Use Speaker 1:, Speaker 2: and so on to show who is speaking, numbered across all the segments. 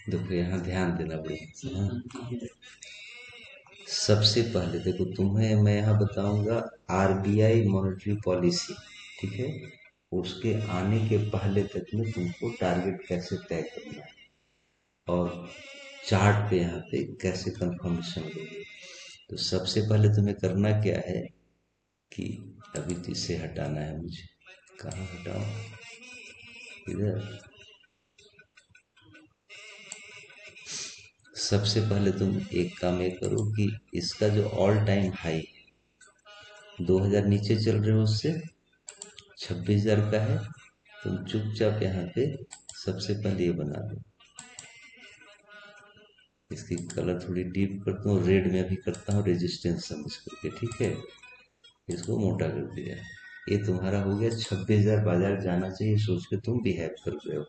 Speaker 1: देखो यहाँ ध्यान देना पड़ेगा। हाँ, सबसे पहले देखो तुम्हें मैं यहाँ बताऊंगा आरबीआई मॉनेटरी पॉलिसी, ठीक है। उसके आने के पहले तक में तुमको टारगेट कैसे तय करना है और चार्ट पे यहाँ पे कैसे कंफर्मेशन लोगे। तो सबसे पहले तुम्हें करना क्या है कि अभी तो इसे हटाना है मुझे। कहाँ हटाओ, इधर। सबसे पहले तुम एक काम ये करो कि इसका जो ऑल टाइम हाई 2000 नीचे चल रहे हो उससे 26,000 का है। तुम चुपचाप यहाँ पे सबसे पहले ये बना दो। इसकी कलर थोड़ी डीप करता हूँ, रेड में भी करता हूँ रेजिस्टेंस समझ करके, ठीक है। इसको मोटा कर दिया। ये तुम्हारा हो गया 26,000 बाजार जाना चाहिए सोच के तुम बिहेव कर रहे हो,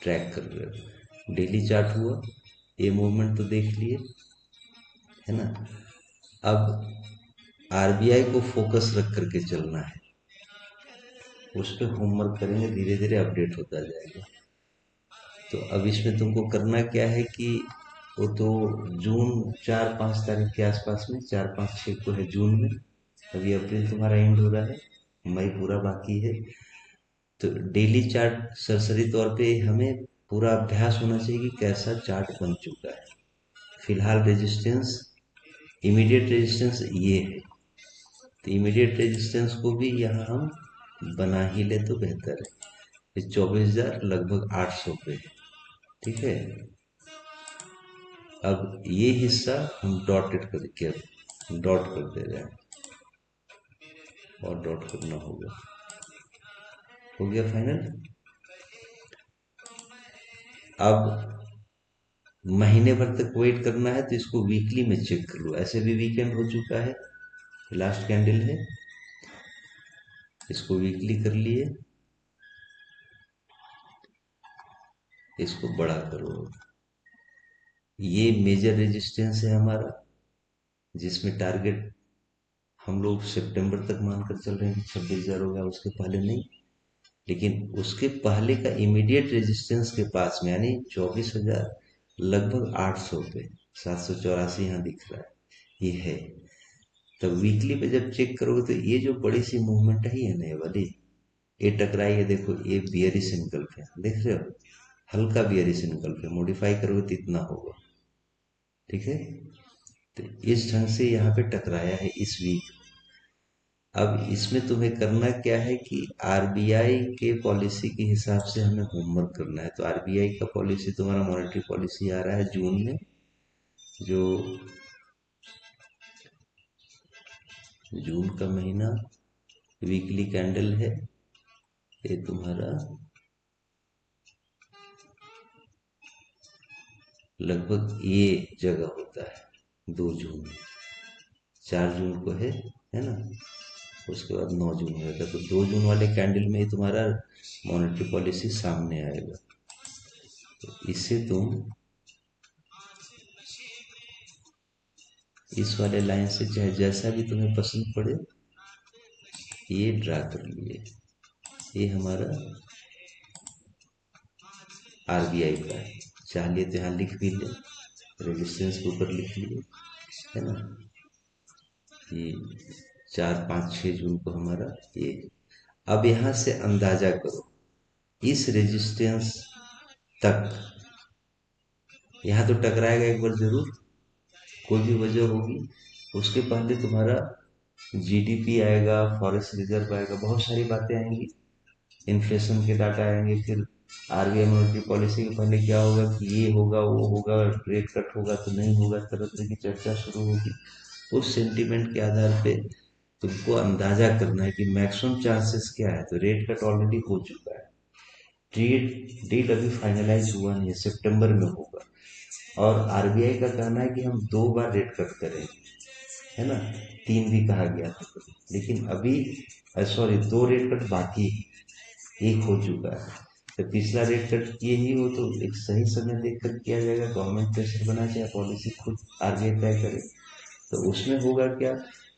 Speaker 1: ट्रैक कर रहे हो। डेली चार्ट हुआ, ये मूवमेंट तो देख लिए, है ना। अब आरबीआई को फोकस रख करके चलना है, उस पर होमवर्क करेंगे, धीरे धीरे अपडेट होता जाएगा। तो अब इसमें तुमको करना क्या है कि वो तो जून 4-5 तारीख के आसपास में, 4-5-6 को है जून में। अभी अप्रैल तुम्हारा एंड हो रहा है, मई पूरा बाकी है। तो डेली चार्ट सरसरी तौर पे हमें पूरा अभ्यास होना चाहिए कि कैसा चार्ट बन चुका है। फिलहाल रेजिस्टेंस, इमीडिएट रेजिस्टेंस ये है। तो इमीडिएट रेजिस्टेंस को भी यहाँ हम बना ही ले तो बेहतर है। 24,000 लगभग 800 पे है, ठीक है। अब ये हिस्सा हम डॉटेड करके डॉट कर दे रहे हैं और डॉट करना होगा। हो गया फाइनल। अब महीने भर तक वेट करना है तो इसको वीकली में चेक कर लो। ऐसे भी वीकेंड हो चुका है, लास्ट कैंडल है, इसको वीकली कर लिए। इसको बड़ा करो। ये मेजर रेजिस्टेंस है हमारा, जिसमें टारगेट हम लोग सितंबर तक मानकर चल रहे हैं कि 26,000 होगा, उसके पहले नहीं। लेकिन उसके पहले का इमीडिएट रेजिस्टेंस के पास में यानी 24,000 लगभग 800 पे, 784 यहाँ दिख रहा है, ये है। तब वीकली पे जब चेक करोगे तो ये जो बड़ी सी मूवमेंट है ये नहीं वाली, ये टकराई है, देखो ये बियरिश इनकल्फ है, देख रहे हो, हल्का बियरिश इनकल्फ है। मॉडिफाई करोगे तो इतना होगा, ठीक है। तो इस ढंग से यहाँ पे टकराया है इस वीक। अब इसमें तुम्हें करना क्या है कि आरबीआई के पॉलिसी के हिसाब से हमें होमवर्क करना है। तो आरबीआई का पॉलिसी, तुम्हारा मॉनेटरी पॉलिसी आ रहा है जून में, जो जून का महीना वीकली कैंडल है, ये तुम्हारा लगभग ये जगह होता है 2 जून, 4 जून को है ना। उसके बाद 9 जून होगा, तो 2 जून वाले कैंडल में ही तुम्हारा मॉनेटरी पॉलिसी सामने आएगा। तो इससे तुम इस वाले लाइन से चाहे जैसा भी तुम्हें पसंद पड़े ये ड्रा कर लिए। ये हमारा आरबीआई का है, चाह लिए तो यहाँ लिख भी ले, रेजिस्टेंस के ऊपर लिख लिए, है ना। ये 4-5-6 जून को हमारा ये। अब यहाँ से अंदाजा करो इस रेजिस्टेंस तक, यहाँ तो टकराएगा एक बार जरूर, कोई भी वजह होगी। उसके पहले तुम्हारा जीडीपी आएगा, फॉरेस्ट रिजर्व आएगा, बहुत सारी बातें आएंगी, इन्फ्लेशन के डाटा आएंगे। फिर आरबीआई मॉनेटरी पॉलिसी के पहले क्या होगा कि ये होगा वो होगा, रेट कट होगा तो नहीं होगा, तरह तरह की चर्चा शुरू होगी। उस सेंटीमेंट के आधार पे तुमको अंदाजा करना है कि मैक्सिमम चांसेस क्या है। तो रेट कट ऑलरेडी हो चुका है, डेट डेट अभी फाइनलाइज हुआ नहीं है, सितंबर में होगा। और आरबीआई का कहना है कि हम 2 बार रेट कट करेंगे, है ना। 3 भी कहा गया था लेकिन अभी सॉरी 2 रेट कट बाकी है, एक हो चुका है। तो पिछला रेट कट किए ही हो तो एक सही समय देखकर किया जाएगा, गवर्नमेंट प्रेशर बना चाहे पॉलिसी खुद आरबीआई तय करे। तो उसमें होगा क्या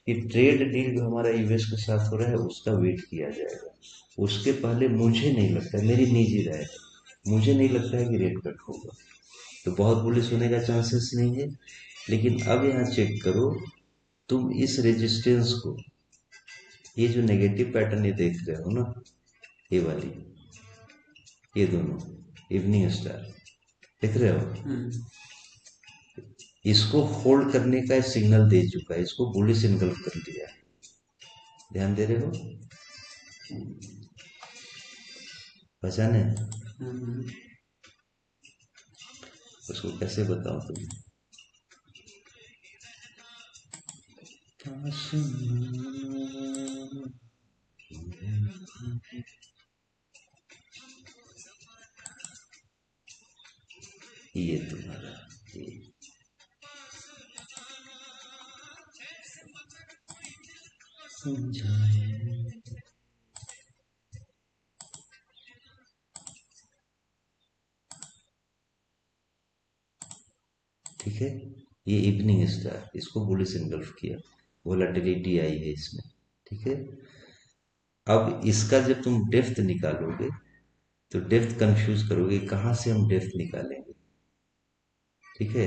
Speaker 1: कि ट्रेड डील जो हमारा यूएस के साथ हो रहा है उसका वेट किया जाएगा। उसके पहले मुझे नहीं लगता, मेरी निजी राय है, मुझे नहीं लगता है कि रेट कट होगा। तो बहुत बुलिश होने का चांसेस नहीं है। लेकिन अब यहाँ चेक करो, तुम इस रेजिस्टेंस को, ये जो नेगेटिव पैटर्न ये देख रहे हो ना, ये वाली, ये दोनों इवनिंग स्टार देख रहे हो, इसको होल्ड करने का सिग्नल दे चुका है, इसको बुलिश इनगल्फ कर दिया है। ध्यान दे रहे हो, पहचाने? उसको कैसे बताऊं तुम्हें? ये तुम्हारा ये ठीक है, ये इवनिंग स्टार, इसको बुलिश इनगल्फ किया, वोलेटिलिटी आई है इसमें। ठीक है, अब इसका जब तुम डेप्थ निकालोगे तो डेप्थ कंफ्यूज करोगे, कहाँ से हम डेप्थ निकालेंगे। ठीक है,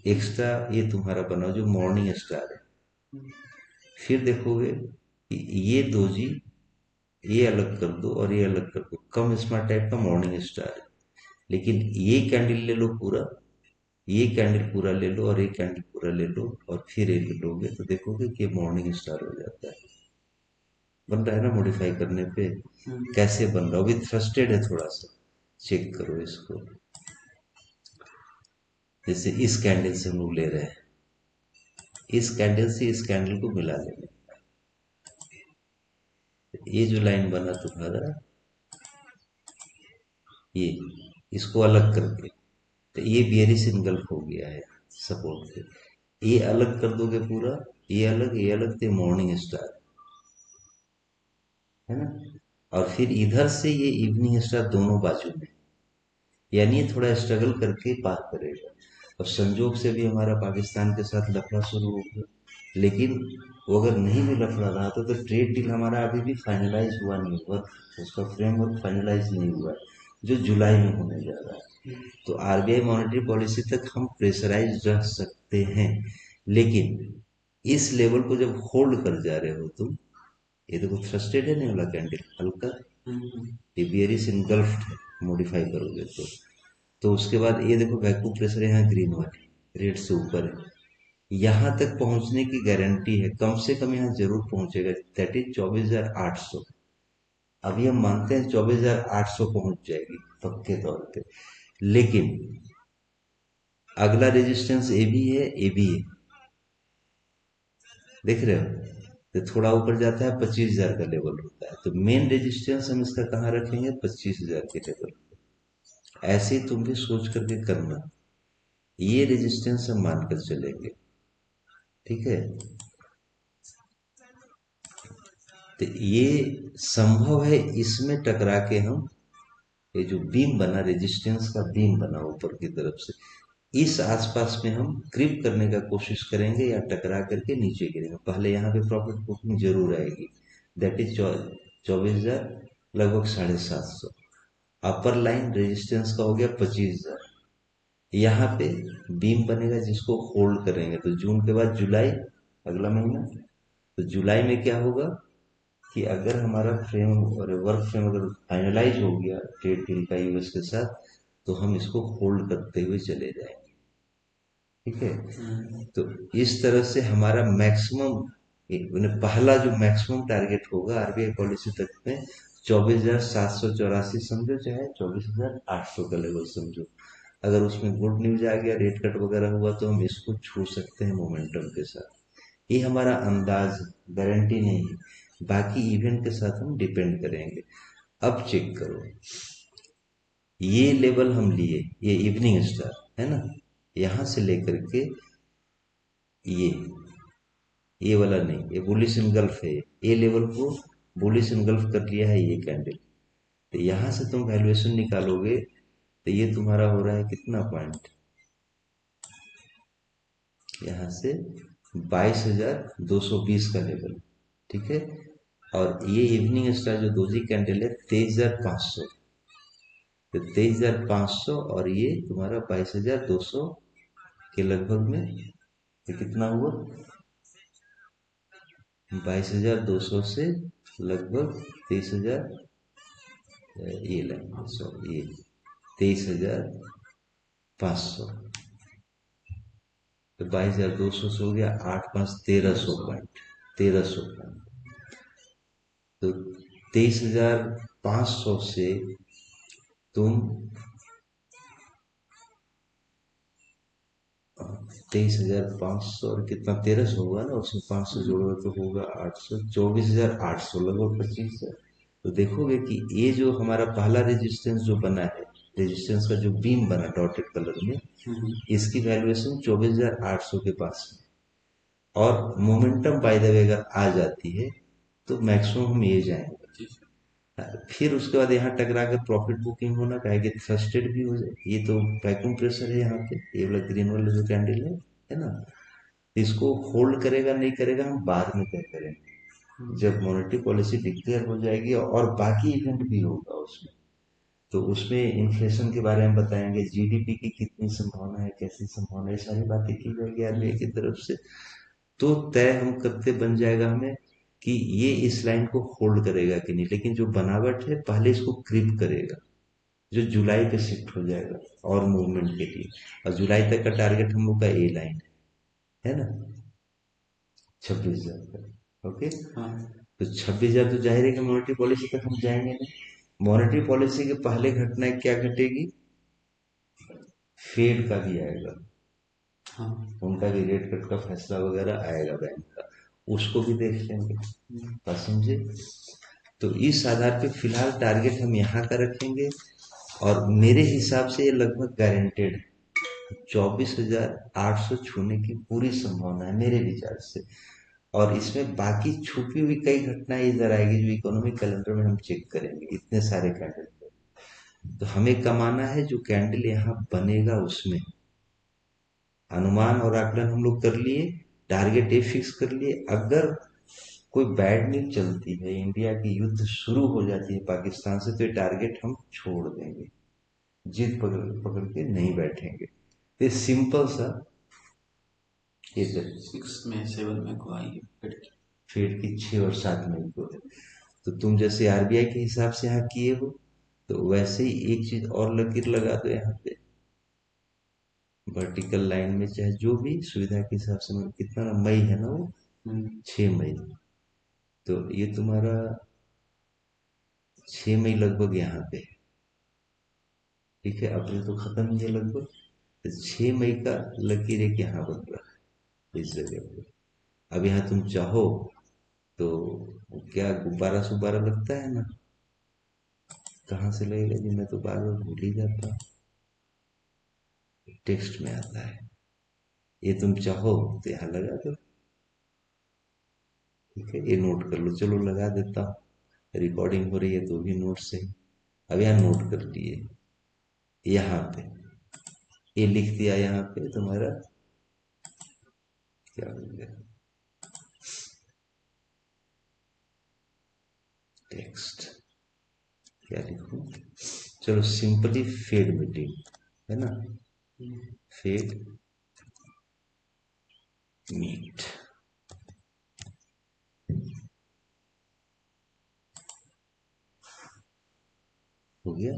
Speaker 1: एक्स्ट्रा ये तुम्हारा बना जो मॉर्निंग स्टार है, फिर देखोगे कि ये दो जी, ये अलग कर दो और ये अलग कर दो, कम स्मार्ट टाइप का मॉर्निंग स्टार है। लेकिन ये कैंडल ले लो पूरा, ये कैंडल पूरा ले लो और ये कैंडल पूरा ले लो और फिर ये लोगे तो देखोगे कि मॉर्निंग स्टार हो जाता है। बन रहा है ना मॉडिफाई करने पे? कैसे बन रहा है, अभी थ्रस्टेड है थोड़ा सा, चेक करो इसको। जैसे इस कैंडल से हम लोग ले रहे हैं, इस कैंडल से इस कैंडल को मिला लेंगे, ये जो लाइन बना तुम्हारा, ये इसको अलग करके, तो ये बियरिश इनगल्फ हो गया है सपोर्ट पे। ये अलग कर दोगे पूरा, ये अलग ये अलग, तो मॉर्निंग स्टार है ना। और फिर इधर से ये इवनिंग स्टार दोनों बाजू में, यानी ये थोड़ा स्ट्रगल करके पार करेगा। और संजोग से भी हमारा पाकिस्तान के साथ लफड़ा शुरू हो गया, लेकिन वो अगर नहीं भी लफड़ा रहा तो ट्रेड डील हमारा अभी भी फाइनलाइज हुआ नहीं, वर्क उसका फ्रेमवर्क फाइनलाइज नहीं हुआ है, जो जुलाई में होने जा रहा है। तो आरबीआई मॉनेटरी पॉलिसी तक हम प्रेशराइज रह सकते हैं, लेकिन इस लेवल को जब होल्ड कर जा रहे हो तुम, ये देखो थ्रस्टेड है नहीं वाला कैंडल हल्का, ये बियरिश इनगल्फ्ड है, मॉडिफाई करोगे तो उसके बाद ये देखो वैक्यूम प्रेशर यहाँ ग्रीन वाली रेट से ऊपर है, यहाँ तक पहुंचने की गारंटी है, कम से कम यहाँ जरूर पहुंचेगा, दैट इज 24,800। अभी हम मानते हैं 24,800 पहुंच जाएगी पक्के तौर पे, लेकिन अगला रेजिस्टेंस ए भी है, ए भी है, देख रहे हो, तो थोड़ा ऊपर जाता है 25,000 का लेवल होता है, तो मेन रेजिस्टेंस हम इसका कहाँ रखेंगे, 25,000 के लेवल। ऐसे ही तुम भी सोच करके करना, ये रेजिस्टेंस हम मानकर चलेंगे। ठीक है, तो ये संभव है, इसमें टकरा के हम, ये जो बीम बना, रेजिस्टेंस का बीम बना ऊपर की तरफ से, इस आसपास में हम क्रिप करने का कोशिश करेंगे या टकरा करके नीचे गिरेंगे। पहले यहाँ पे प्रॉफिट बुकिंग जरूर आएगी, दैट इज 24,000, लगभग 750। अपर लाइन रेजिस्टेंस का हो गया 25,000, यहाँ पे बीम बनेगा जिसको होल्ड करेंगे। तो जून के बाद जुलाई, अगला महीना, तो जुलाई में क्या होगा कि अगर हमारा फ्रेम और वर्क फ्रेम अगर फाइनलाइज हो गया ट्रेड डील का यूएस के साथ, तो हम इसको होल्ड करते हुए चले जाएंगे। ठीक है, तो इस तरह से हमारा मैक्सिमम, पहला जो मैक्सिमम टारगेट होगा आरबीआई पॉलिसी तक में 24,784 समझो, चाहे 24,800 का लेवल समझो। अगर उसमें गुड न्यूज आ गया, रेट कट वगैरह हुआ, तो हम इसको छू सकते हैं मोमेंटम के साथ। ये हमारा अंदाज, गारंटी नहीं है, बाकी इवेंट के साथ हम डिपेंड करेंगे। अब चेक करो, ये लेवल हम लिए, ये इवनिंग स्टार है ना, यहां से लेकर के ये ये वाला नहीं, ये बुलिश इनगल्फ है, ये लेवल को बुलिश इनगल्फ कर लिया है ये कैंडल। तो यहां से तुम वैल्यूएशन निकालोगे तो ये तुम्हारा हो रहा है कितना पॉइंट, यहाँ से 22,220 का लेवल। ठीक है, और ये इवनिंग स्टार जो दोजी कैंडल है 23,500, तो 23,500 और ये तुम्हारा 22,200 के लगभग में, ये कितना हुआ? 22,200 से लगभग 23,000, ये लाइन सॉरी, ये 23,500, तो 22,200 से हो गया 8 5 1300 पॉइंट, 1300 पॉइंट। तो 23,500 से तुम 23,500 और कितना 1300 होगा ना, उसमें 500 जोड़ोगे तो होगा 800, 24,800 लगभग 25,000। तो देखोगे कि ये जो हमारा पहला रेजिस्टेंस जो बना है, रेजिस्टेंस का जो बीम बना डॉटेड कलर में, इसकी वैल्यूएशन 24,800 के पास है। और मोमेंटम बाय द वे अगर आ जाती है तो मैक्सिमम हम ये जाएंगे। फिर उसके बाद यहाँ टकरा कर प्रॉफिट बुकिंग होना, कहे कि थ्रस्टेड भी हो जाए। ये तो वैक्यूम प्रेशर है यहाँ पे, ये वाला ग्रीन वाला जो कैंडल है ना, इसको होल्ड करेगा नहीं करेगा हम बाद में तय करेंगे, जब मॉनेटरी पॉलिसी डिक्लेयर हो जाएगी और बाकी इवेंट भी होगा उसमें। तो उसमें इन्फ्लेशन के बारे में बताएंगे, जीडीपी की कितनी संभावना है, कैसी संभावना है, सारी बातें की जाएगी आरबीआई की तरफ से। तो तय हम करते बन जाएगा हमें कि ये इस लाइन को होल्ड करेगा कि नहीं। लेकिन जो बनावट है पहले इसको क्रिप करेगा, जो जुलाई पे शिफ्ट हो जाएगा और मूवमेंट के लिए। और जुलाई तक का टारगेट हम लोग का ए लाइन है ना, 26,000 का। ओके, तो 26,000 तो जाहिर है कि मॉनेटरी पॉलिसी तक हम जाएंगे नहीं। मॉनेटरी पॉलिसी के पहले घटना क्या घटेगी, फेड का भी आएगा, उनका भी रेट कट का फैसला वगैरह आएगा बैंक का, उसको भी देख लेंगे। बात समझे? तो इस आधार पे फिलहाल टारगेट हम यहाँ का रखेंगे, और मेरे हिसाब से ये लगभग गारंटेड है, 24,800 छूने की पूरी संभावना है मेरे विचार से। और इसमें बाकी छुपी हुई कई घटनाएं इधर आएगी जो इकोनॉमिक कैलेंडर में हम चेक करेंगे, इतने सारे कैंडल पे। तो हमें कमाना है जो कैंडल यहाँ बनेगा उसमें अनुमान और आकलन हम लोग कर लिए, टारगेट ए फिक्स कर लिए। अगर कोई बैड न्यूज चलती है, इंडिया की युद्ध शुरू हो जाती है पाकिस्तान से, तो ये टारगेट हम छोड़ देंगे, जिद पकड़ पकड़ के नहीं बैठेंगे। ये सिंपल सा, ये
Speaker 2: 6 में 7 में को आई
Speaker 1: फेड की 6 और 7 मई को है। तो तुम जैसे आरबीआई के हिसाब से यहाँ किए हो, तो वैसे ही एक चीज और लकीर लगा दो यहाँ पे वर्टिकल लाइन में, चाहे जो भी सुविधा के हिसाब से। मतलब कितना ना, मई है ना वो, 6 मई। तो ये तुम्हारा 6 मई लगभग यहाँ पे है, ठीक है। अप्रैल तो खत्म ही है लगभग, तो 6 मई का लकीर एक यहाँ बन रहा है इस जगह पे। अब यहाँ तुम चाहो तो क्या गुब्बारा सुब्बारा लगता है ना, कहाँ से लगेगा जी, मैं तो बार बार भूल ही जाता हूँ, टेक्स्ट में आता है। ये तुम चाहो तो यहाँ लगा दो, ठीक है। ये नोट कर लो, चलो लगा देता हूँ, रिकॉर्डिंग हो रही है तो भी नोट से। अब यहाँ नोट कर लिए, यहाँ पे ये लिख दिया, यहाँ पे तुम्हारा क्या हो गया, टेक्स्ट क्या लिखूं, चलो सिंपली फेड मीटिंग है ना, फेड मीट हो गया।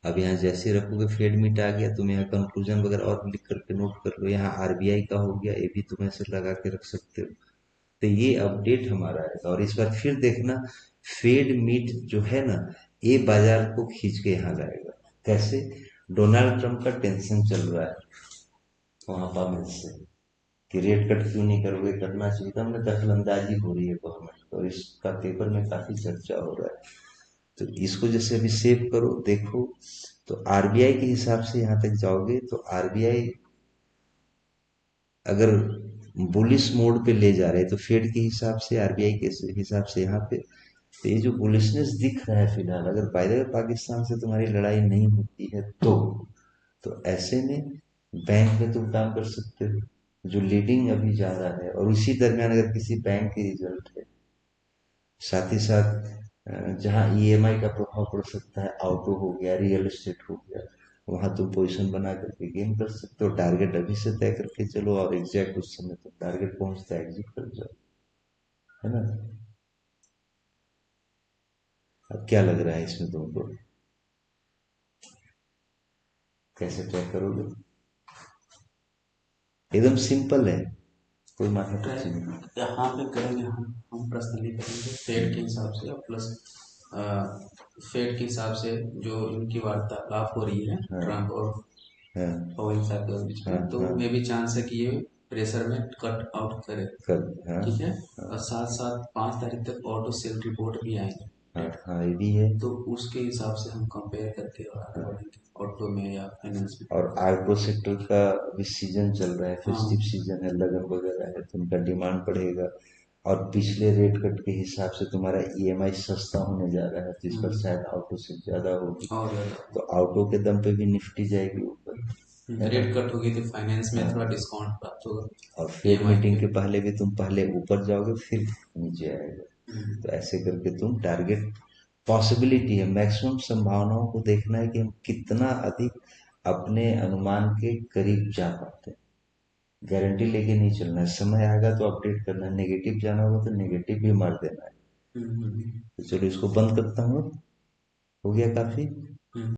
Speaker 1: अब यहाँ जैसे रखोगे फेड मीट आ गया, तुम यहाँ कंक्लूजन वगैरह और लिख करके नोट कर लो। यहाँ आरबीआई का हो गया, ये भी तुम ऐसे लगा के रख सकते हो। तो ये अपडेट हमारा है। और इस बार फिर देखना, फेड मीट जो है ना, ये बाजार को खींच के यहाँ लाएगा। कैसे? डोनाल्ड ट्रंप का टेंशन चल रहा है वहां पामिल से कि रेट कट क्यों नहीं करोगे, करना चाहिए था, हमने दखल अंदाजी हो रही है गवर्नमेंट, और इसका पेपर में काफी चर्चा हो रहा है। तो इसको जैसे अभी सेव करो, देखो। तो आरबीआई के हिसाब से यहाँ तक जाओगे तो आरबीआई अगर बुलिश मोड पे ले जा रहे हैं, तो फेड के हिसाब से, आरबीआई के हिसाब से यहाँ पे, तो ये जो बुलिशनेस दिख रहा है फिलहाल, अगर बाय द वे पाकिस्तान से तुम्हारी लड़ाई नहीं होती है तो ऐसे में बैंक में तुम काम कर सकते हो, जो लीडिंग अभी जा रहा है। और उसी दरमियान अगर किसी बैंक की रिजल्ट है, साथ ही साथ जहाँ ईएमआई का प्रभाव पड़ सकता है, ऑटो हो गया, रियल एस्टेट हो गया, वहां तुम पोजीशन बना करके गेन कर सकते हो। टारगेट अभी से तय करके चलो और एग्जैक्ट उस समय तो टारगेट पहुंचता है एग्जिट कर जाओ, है ना। अब क्या लग रहा है इसमें तुमको, कैसे तय करोगे? एकदम सिंपल है, कोई माथा पच्ची नहीं।
Speaker 2: ट्रैक यहाँ पे करेंगे, हम पर्सनली करेंगे फेड के हिसाब से और प्लस फेड के हिसाब से जो इनकी वार्तालाप हो रही है
Speaker 1: हाँ
Speaker 2: ट्रम्प और
Speaker 1: हाँ
Speaker 2: पवन साहब के बीच
Speaker 1: हाँ
Speaker 2: में, तो
Speaker 1: हाँ
Speaker 2: मे भी चांस है कि ये प्रेशर में कट आउट करे।
Speaker 1: कर हाँ
Speaker 2: ठीक है।
Speaker 1: हाँ
Speaker 2: और साथ साथ 5 तारीख तक ऑटो सेल रिपोर्ट भी आएंगे,
Speaker 1: हाँ
Speaker 2: राइट।
Speaker 1: हाँ, ये भी है।
Speaker 2: तो उसके हिसाब से हम कंपेयर करके और आगे
Speaker 1: हाँ,
Speaker 2: बढ़ेंगे ऑटो में या फाइनेंस में।
Speaker 1: और ऑटो सेक्टर का भी सीजन चल रहा है, फेस्टिव
Speaker 2: हाँ।
Speaker 1: सीजन है, लगन वगैरह है, तो उनका डिमांड बढ़ेगा। और पिछले रेट कट के हिसाब से तुम्हारा ईएमआई सस्ता होने जा रहा है, तो इस पर शायद ऑटो से ज्यादा होगी।
Speaker 2: और ज़्यादा।
Speaker 1: तो ऑटो के दम पे भी निफ्टी जाएगी ऊपर, है ना।
Speaker 2: रेट कट होगी तो फाइनेंस में थोड़ा
Speaker 1: हाँ,
Speaker 2: डिस्काउंट प्राप्त होगा
Speaker 1: और फेड
Speaker 2: ईएमआई
Speaker 1: मीटिंग
Speaker 2: पे।
Speaker 1: के पहले भी तुम पहले ऊपर जाओगे फिर नीचे आएगा। तो ऐसे करके तुम टारगेट, पॉसिबिलिटी है, मैक्सिमम संभावनाओं को देखना है कि हम कितना अधिक अपने अनुमान के करीब जा पाते हैं। गारंटी लेके नहीं चलना है, समय आएगा तो अपडेट करना है, नेगेटिव जाना होगा तो नेगेटिव भी मार देना है।
Speaker 2: हम्म।
Speaker 1: तो चलो इसको बंद करता हूँ, हो गया काफी।
Speaker 2: हम्म।